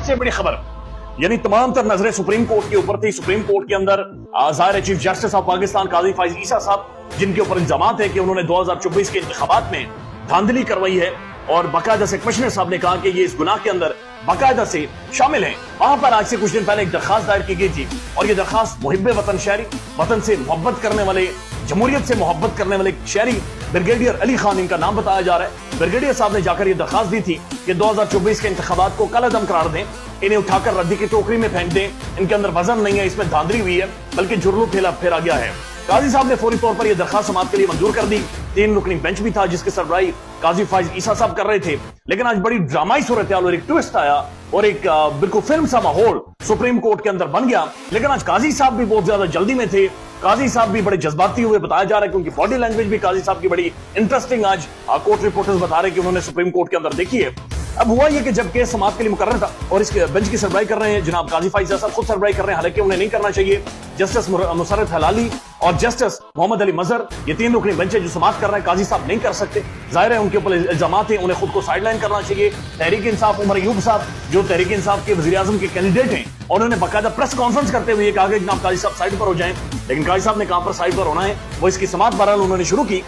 सबसे बड़ी खबर, यानी तमाम तर नजरें सुप्रीम कोर्ट के ऊपर थी। सुप्रीम कोर्ट के अंदर ज़ाहिर चीफ जस्टिस ऑफ पाकिस्तान काजी फाइज ईसा साहब, जिनके ऊपर इल्जामात है कि उन्होंने 2024 के इंतखाबात में धांधली करवाई है, और बाकायदा से कमिश्नर साहब ने कहा कि ये इस गुनाह के अंदर बाकायदा से शामिल हैं। वहां पर आज से कुछ दिन पहले एक दरखास्त दायर की गई थी, और ये दरखास्त मुहिब्बे वतन शहरी, वतन से मोहब्बत करने वाले, जमहूरियत से मोहब्बत करने वाले शहरी ब्रिगेडियर अली खान, इनका नाम बताया जा रहा है। ब्रिगेडियर साहब ने जाकर ये दरखास्त दी थी कि 2024 के इंतखाबात को कलअदम करार दें, इन्हें उठाकर रद्दी की टोकरी में फेंक दें, इनके अंदर वजन नहीं है, इसमें धांधली हुई है, बल्कि जुर्म फेरा गया है। काजी साहब ने फौरी तौर पर यह दरखास्त समाअत के लिए मंजूर कर दी। 3 रुकनी बेंच भी था जिसके सरबराही काजी फाइज ईसा साहब कर रहे थे। लेकिन आज बड़ी ड्रामाई सूरत हाल और एक ट्विस्ट आया, और एक बिल्कुल फिल्म सा माहौल सुप्रीम कोर्ट के अंदर बन गया। लेकिन आज काजी साहब भी बहुत ज्यादा जल्दी में थे, काजी साहब भी बड़े जज्बाती हुए बताया जा रहा है, क्योंकि बॉडी लैंग्वेज भी काजी साहब की बड़ी इंटरेस्टिंग आज कोर्ट रिपोर्टर्स बता रहे हैं कि उन्होंने सुप्रीम कोर्ट के अंदर देखी है। अब हुआ यह कि जब केस समाअत के लिए मुकर्रर था और इसके बेंच की सरबराही कर रहे हैं जनाब काजी फाइज साहब, खुद सरबराही कर रहे हैं, हालांकि उन्हें नहीं करना चाहिए। जस्टिस मुसर्रत हलाली और जस्टिस मोहम्मद अली मजहर, ये 3 रुकनी बेंच है जो समाअत कर रहे हैं, काजी साहब नहीं कर सकते। जाहिर है उनके ऊपर इल्जामात हैं, उन्हें खुद को साइडलाइन करना चाहिए। तहरीक इंसाफ उमर अयूब साहब, जो तहरीक इंसाफ के वज़ीर आज़म के कैंडिडेट हैं, और उन्होंने बाकायदा प्रेस कॉन्फ्रेंस करते हुए कहा कि जनाब काजी साहब साइड पर हो जाएं। लेकिन काजी साहब ने कहां पर साइड पर होना है, वो इसकी समाअत बहरहाल उन्होंने शुरू की।